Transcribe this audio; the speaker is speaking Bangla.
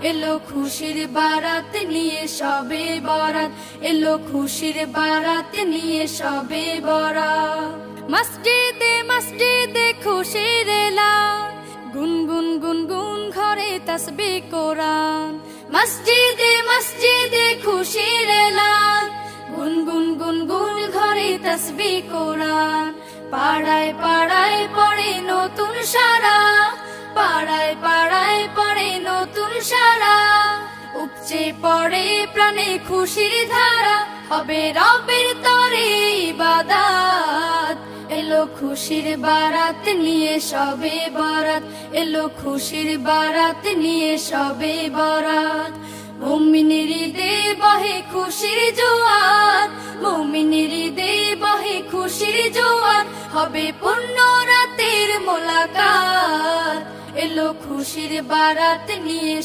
এলো খুশির বারাত নিয়ে সবে বরাত, এলো খুশির বারাত নিয়ে সবে বরাত। মসজিদে মসজিদে খুশির এলান, গুনগুন গুনগুন ঘরে তাসবিহ কোরআন। মসজিদে মসজিদে খুশির এলান, গুনগুন গুনগুন ঘরে তাসবিহ কোরআন। পাড়ায় পাড়ায় পড়ে নতুন সারা, পাড়ায় পাড়ায় পড়ে নতুন সারা। উপচে পড়ে প্রাণে খুশির ধারা, হবে রবের তরে ইবাদত। এলো খুশির বারাত নিয়ে সবে বরাত, এলো খুশির বারাত নিয়ে সবে বরাত। মুমিনের হৃদে বহে খুশির জোয়ার, মুমিনের হৃদে বহে খুশির জোয়ার। হবে পূর্ণ রাতের মোলাকাত, এলো খুশির বারাত নিয়ে